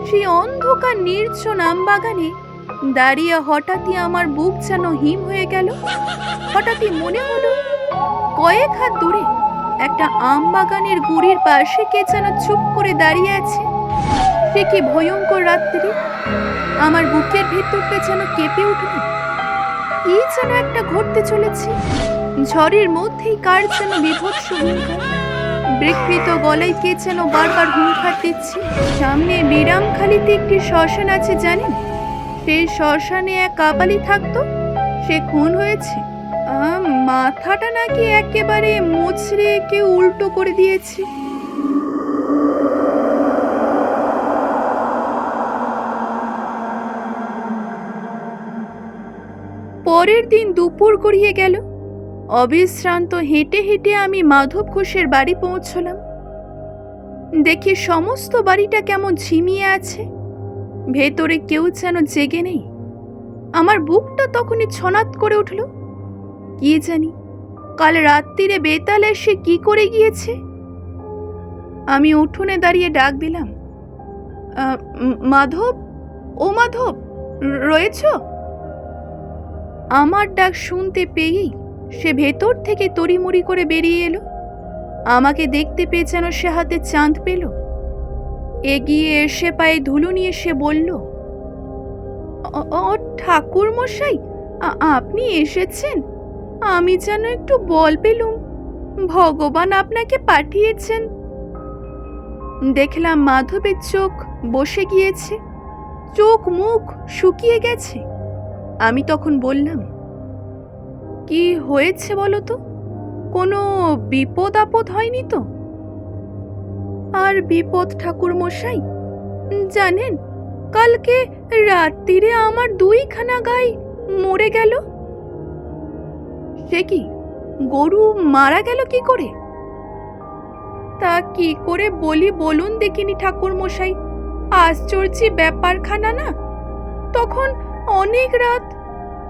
সেই অন্ধকার নির্জন আম বাগানে দাঁড়িয়ে হঠাৎই আমার বুক যেন হিম হয়ে গেল। হঠাৎই মনে হলো কয়েক হাত দূরে একটা আম বাগানের গুড়ির পাশে কে যেন চুপ করে দাঁড়িয়ে আছে। সে কি ভয়ঙ্কর রাত্রি! আমার বুকের ভেতরটা যেন কেঁপে উঠল। কি যেন একটা ঘটতে চলেছে। ঝড়ের মধ্যেই কার যেন বিভৎস হুঙ্কার। বিকৃত গলায় কে যেন বারবার হুঙ্কার দিচ্ছে। সামনে বিরামখালিতে একটি শ্মশান আছে জানেন? সেই শ্মশানে এক কাপালি থাকতো, সে খুন হয়েছে। মাথাটা নাকি একেবারে মুচড়ে কেউ উল্টো করে দিয়েছে। পরের দিন দুপুর গড়িয়ে গেল। অবিশ্রান্ত হেঁটে হেঁটে আমি মাধব ঘোষের বাড়ি পৌঁছলাম। দেখি সমস্ত বাড়িটা কেমন ঝিমিয়ে আছে, ভেতরে কেউ যেন জেগে নেই। আমার বুকটা তখনই ছনাৎ করে উঠল। কি জানি কাল রাত্রিরে বেতাল এসে কি করে গিয়েছে। আমি উঠোনে দাঁড়িয়ে ডাক দিলাম, মাধব, ও মাধব, রয়েছ? আমার ডাক শুনতে পেয়েই সে ভেতর থেকে তড়িমড়ি করে বেরিয়ে এলো। আমাকে দেখতে পেয়ে যেন সে হাতে চাঁদ পেল। এগিয়ে এসে পায়ে ধুলো নিয়ে সে বলল, ঠাকুর মশাই, আপনি এসেছেন? আমি যেন একটু বল পেলুম, ভগবান আপনাকে পাঠিয়েছেন। দেখলাম মাধবের চোখ বসে গিয়েছে, চোখ মুখ শুকিয়ে গেছে। আমি তখন বললাম, কি হয়েছে বলো তো? কোনো বিপদ আপদ হয়নি তো? আর বিপদ ঠাকুর মশাই, জানেন কালকে রাত্রিরে আমার 2খানা গাই মরে গেল। সে কি, গরু মারা গেল কি করে? তা কি করে বলি বলুন দেখিনি ঠাকুর মশাই, আশ্চর্য ব্যাপারখানা না। তখন অনেক রাত,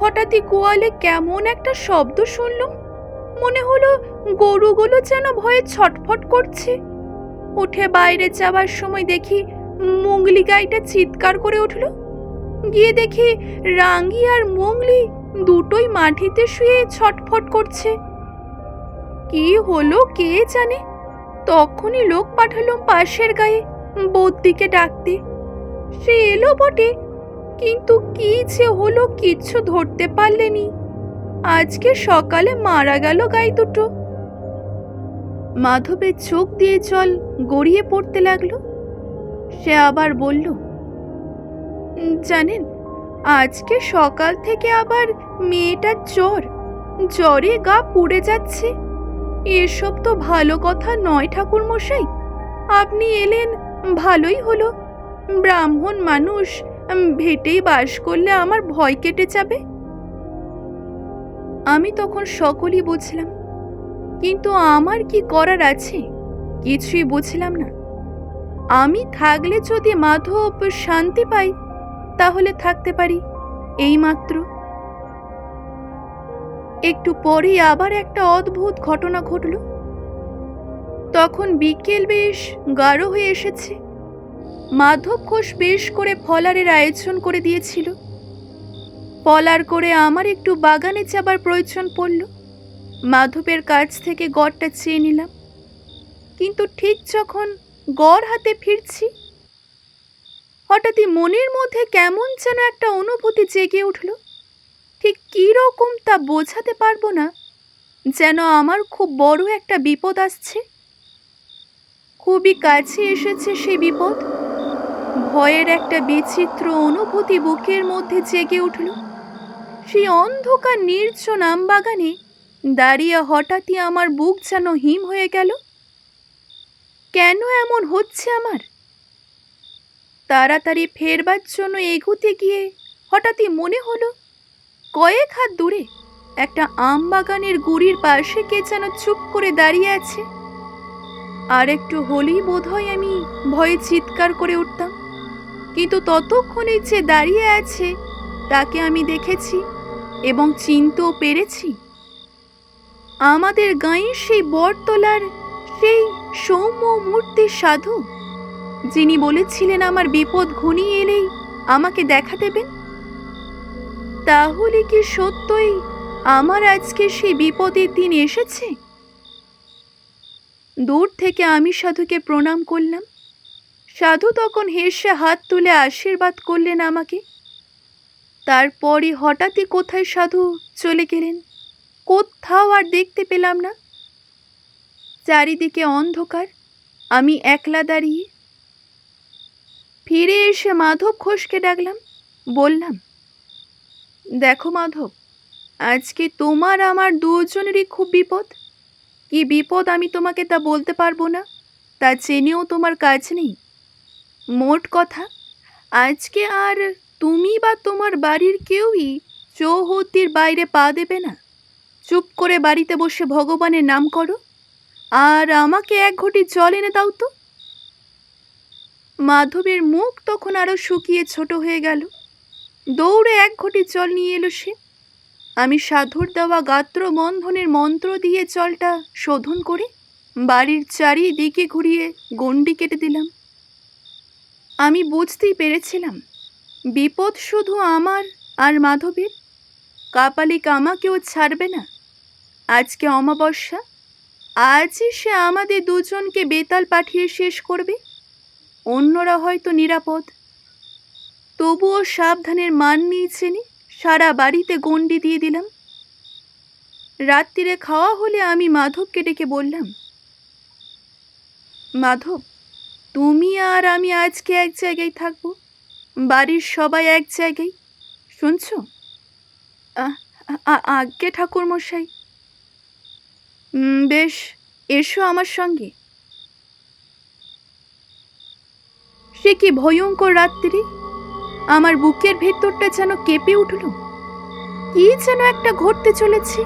হঠাৎই গোয়ালে কেমন একটা শব্দ শুনলাম। মনে হলো গরুগুলো যেন ভয়ে ছটফট করছে। উঠে বাইরে যাওয়ার সময় দেখি মুঙ্গলি গাইটা চিৎকার করে উঠল। গিয়ে দেখি রাঙ্গি আর মুঙ্গলি দুটোই মাটিতে শুয়ে ছটফট করছে। কি হলো কে জানে। তখনই লোক পাঠালাম পাশের গায়ে বৌদিকে ডাকতে। সে এলো বটে, কিন্তু কি যে হলো কিচ্ছু ধরতে পারলেনি। আজকে সকালে মারা গেল গাই দুটো। মাধবের চোখ দিয়ে জল গড়িয়ে পড়তে লাগলো। সে আবার বলল, জানেন আজকে সকাল থেকে আবার মেয়েটার জ্বরে গা পুড়ে যাচ্ছে। এসব তো ভালো কথা নয় ঠাকুর মশাই। আপনি এলেন ভালোই হলো। ব্রাহ্মণ মানুষ, ভেটেই বাস করলে আমার ভয় কেটে যাবে। আমি তখন সকলই বুঝলাম, কিন্তু আমার কি করার আছে কিছুই বুঝলাম না। আমি থাকলে যদি মাধব শান্তি পাই তাহলে থাকতে পারি, এই মাত্র। একটু পরেই আবার একটা অদ্ভুত ঘটনা ঘটল। তখন বিকেল বেশ গাঢ় হয়ে এসেছে। মাধব ঘোষ বেশ করে ফলারের আয়োজন করে দিয়েছিল। ফলার করে আমার একটু বাগানে যাবার প্রয়োজন পড়ল। মাধবের কাছ থেকে গড়টা চেয়ে নিলাম, কিন্তু ঠিক যখন গড় হাতে ফিরছি, হঠাৎই মনের মধ্যে কেমন যেন একটা অনুভূতি জেগে উঠল। ঠিক কী রকম তা বোঝাতে পারবো না, যেন আমার খুব বড় একটা বিপদ আসছে। খুবই কাছে এসেছে সেই বিপদ। ভয়ের একটা বিচিত্র অনুভূতি বুকের মধ্যে জেগে উঠল। সেই অন্ধকার নির্জন আম বাগানে দাঁড়িয়ে হঠাৎই আমার বুক যেন হিম হয়ে গেল। কেন এমন হচ্ছে আমার? তাড়াতাড়ি ফেরবার জন্য এগোতে গিয়ে হঠাৎই মনে হলো কয়েক হাত দূরে একটা আম বাগানের গুড়ির পাশে কে যেন চুপ করে দাঁড়িয়ে আছে। আর একটু হলেই বোধহয় আমি ভয়ে চিৎকার করে উঠতাম, কিন্তু ততক্ষণে যে দাঁড়িয়ে আছে তাকে আমি দেখেছি এবং চিনতেও পেরেছি। আমাদের গাঁয়ের সেই বটতলার সেই সৌম্য মূর্তি সাধু। যিনি বলেছিলেন আমার বিপদ ঘনিয়ে এলেই আমাকে দেখা দেবেন? তাহলে কি সত্যই আমার আজকে সেই বিপদের দিন এসেছে? দূর থেকে আমি সাধুকে প্রণাম করলাম। সাধু তখন হেসে হাত তুলে আশীর্বাদ করলেন আমাকে। তারপরই হঠাৎই কোথায় সাধু চলে গেলেন, কোথাও আর দেখতে পেলাম না। চারিদিকে অন্ধকার, আমি একলা দাঁড়িয়ে। ফিরে এসে মাধব ঘোষকে ডাকলাম, বললাম, দেখো মাধব, আজকে তোমার আমার দুজনেরই খুব বিপদ। কি বিপদ আমি তোমাকে তা বলতে পারবো না, তা জেনেও তোমার কাজ নেই। মোট কথা, আজকে আর তুমি বা তোমার বাড়ির কেউই চৌহদ্দির বাইরে পা দেবে না। চুপ করে বাড়িতে বসে ভগবানের নাম করো, আর আমাকে এক ঘটি জল এনে দাও তো। মাধবের মুখ তখন আরো শুকিয়ে ছোট হয়ে গেল। দৌড়ে এক ঘটি জল নিয়ে এলো সে। আমি সাধুর দেওয়া গাত্র বন্ধনের মন্ত্র দিয়ে জলটা শোধন করে বাড়ির চারিদিকে ঘুরিয়ে গণ্ডি কেটে দিলাম। আমি বুঝতেই পেরেছিলাম বিপদ শুধু আমার আর মাধবের। কাপালিক আমাকেও ছাড়বে না। আজকে অমাবস্যা, আজই সে আমাদের দুজনকে বেতাল পাঠিয়ে শেষ করবে। অন্যরা হয়তো নিরাপদ, তবুও সাবধানের মান নিয়েছে নি। সারা বাড়িতে গণ্ডি দিয়ে দিলাম। রাত্রিরে খাওয়া হলে আমি মাধবকে ডেকে বললাম, মাধব, তুমি আর আমি আজকে এক জায়গায় থাকবো, বাড়ির সবাই এক জায়গায়, শুনছ? আজ্ঞে ঠাকুর মশাই। বেশ, এসো আমার সঙ্গে। সে কি ভয়ঙ্কর রাত্রি! আমার বুকের ভেতরটা যেন কেঁপে উঠল। কি যেন একটা ঘটতে চলেছে,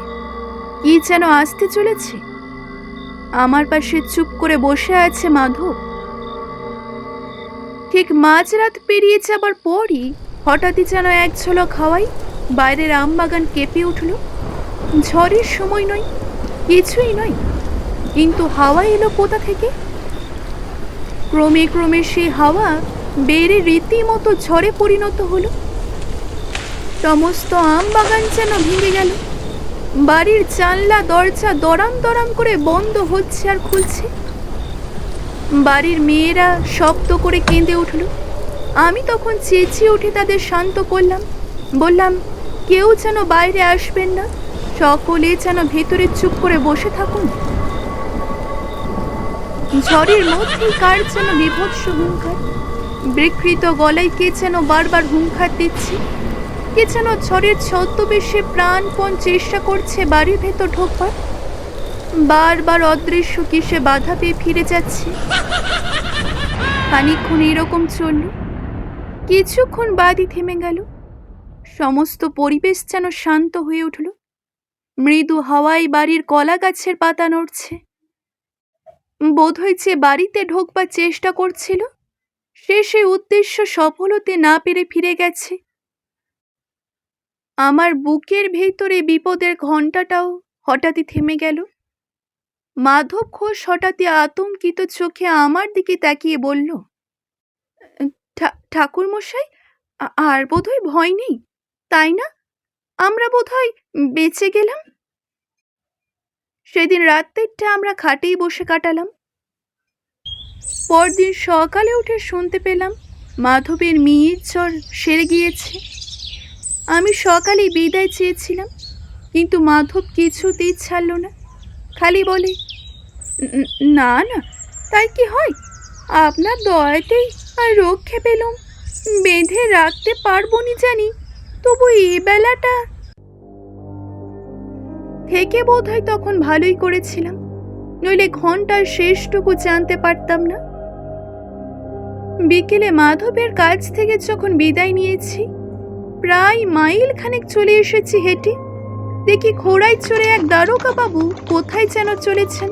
কি যেন আসতে চলেছে। আমার পাশে চুপ করে বসে আছে মাধব। ঠিক মাঝরাত পেরিয়ে যাবার পরই হঠাৎই যেন এক ঝলক হাওয়ায় বাইরের আমবাগান কেঁপে উঠল। ঝড়ের সময় নয়, কিছুই নয়, কিন্তু হাওয়া এলো কোথা থেকে? ক্রমে ক্রমে সেই হাওয়া বেড়ে রীতিমতো ঝড়ে পরিণত হলো। সমস্ত আমবাগান যেন ভেঙে গেল। বাড়ির জানলা দরজা দরাম দরাম করে বন্ধ হচ্ছে আর খুলছে। বাড়ির মেয়েরা শব্দ করে কেঁদে উঠল। আমি তখন চেঁচিয়ে উঠে তাদের শান্ত করলাম। বললাম, কেউ যেন বাইরে আসবেন না, সকলে যেন ভেতরে চুপ করে বসে থাকুন। ঝড়ের মধ্যেই কার যেন বিভৎস হুঙ্কার। বিকৃত গলায় কে যেন বারবার হুঙ্কার দিচ্ছে। কে যেন ঝড়ের ছদ্মবেশে প্রাণপণ চেষ্টা করছে বাড়ির ভেতর ঢোকবার। বারবার অদৃশ্য কিসে বাধা পেয়ে ফিরে যাচ্ছে। খানিকক্ষণ এরকম চলল। কিছুক্ষণ বাদই থেমে গেল। সমস্ত পরিবেশ যেন শান্ত হয়ে উঠল। মৃদু হাওয়ায় বাড়ির কলা গাছের পাতা নড়ছে। বোধহয় যে বাড়িতে ঢোকবার চেষ্টা করছিল সে সেই উদ্দেশ্য সফল হতে না পেরে ফিরে গেছে। আমার বুকের ভেতরে বিপদের ঘণ্টাটাও হঠাৎই থেমে গেল। মাধব ঘোষ হঠাৎই আতঙ্কিত চোখে আমার দিকে তাকিয়ে বলল, ঠাকুর মশাই, আর বোধহয় ভয় নেই, তাই না? আমরা বোধহয় বেঁচে গেলাম। সেদিন রাত্রিটা আমরা খাটেই বসে কাটালাম। পরদিন সকালে উঠে শুনতে পেলাম মাধবের মেয়ের জ্বর সেরে গিয়েছে। আমি সকালে বিদায় চেয়েছিলাম, কিন্তু মাধব কিছুতেই ছাড়ল না। খালি বলে, না না, তাই কি হয়? আপনার দয়াতেই আর রক্ষে পেলাম। বেঁধে রাখতে পারবো নি জানি, তবু এ বেলাটা থেকে বোধহয় তখন ভালোই করেছিলাম, নইলে ঘন্টার শেষটুকু জানতে পারতাম না। বিকেলে মাধবের কাছ থেকে যখন বিদায় নিয়েছি, প্রায় মাইল খানেক চলে এসেছি হেঁটে, দেখি ঘোড়ায় চড়ে এক দারোগা বাবু কোথায় যেন চলেছেন।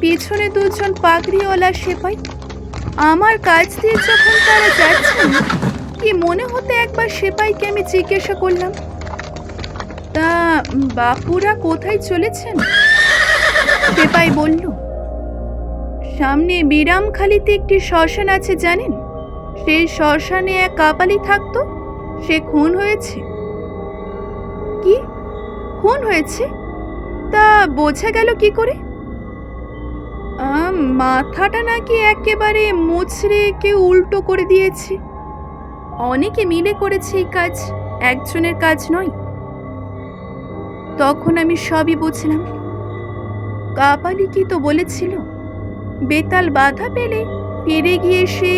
পিছনে দুজন পাগড়িওয়ালা সেপাই। আমার কাছ দিয়ে যখন তারা যাচ্ছেন, কি মনে হতে একবার সেপাইকে আমি জিজ্ঞাসা করলাম, তা বাপুরা কোথায় চলেছেন? সেপাই বলল, সামনে বিরামখালিতে একটি শ্মশান আছে জানেন? সেই শ্মশানে এক কাপালি থাকতো, সে খুন হয়েছে। কি খুন হয়েছে? তা বোঝা গেল কি করে? মাথাটা নাকি একেবারে মুচড়ে কেউ উল্টো করে দিয়েছে। অনেকে মিলে করেছে এই কাজ, একজনের কাজ নয়। তখন আমি সবই বুঝলাম। কাপালি কি তো বলেছিল, বেতাল বাধা পেলে ফিরে গিয়ে সে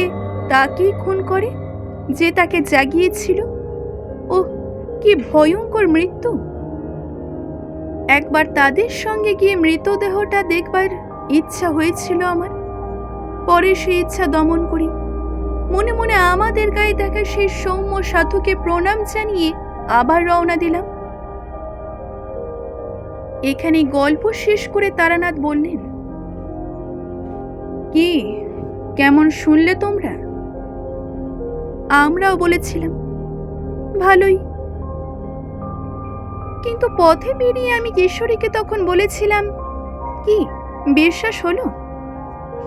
তাকেই খুন করে যে তাকে জাগিয়েছিল। ওহ, কি ভয়ঙ্কর মৃত্যু! একবার তাদের সঙ্গে গিয়ে মৃতদেহটা দেখবার ইচ্ছা হয়েছিল আমার, পরে সেই ইচ্ছা দমন করি। মনে মনে আমাদের গায়ে দেখা সেই সৌম্য সাধুকে প্রণাম জানিয়ে আবার রওনা দিলাম। এখানে গল্প শেষ করে তারানাথ বললেন, কি কেমন শুনলে তোমরা? আমরাও বলেছিলাম, ভালোই। কিন্তু পথে বেরিয়ে আমি কিশোরীকে তখন বলেছিলাম, কি বিশ্বাস হলো?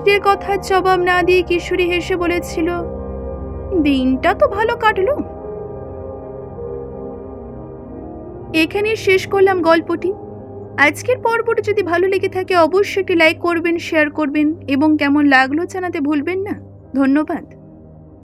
সে কথার জবাব না দিয়ে কিশোরী হেসে বলেছিল, দিনটা তো ভালো কাটলো। এখানে শেষ করলাম গল্পটি। আজকের পর্বটি যদি ভালো লেগে থাকে অবশ্যই একটি লাইক করবেন, শেয়ার করবেন এবং কেমন লাগলো জানাতে ভুলবেন না। ধন্যবাদ।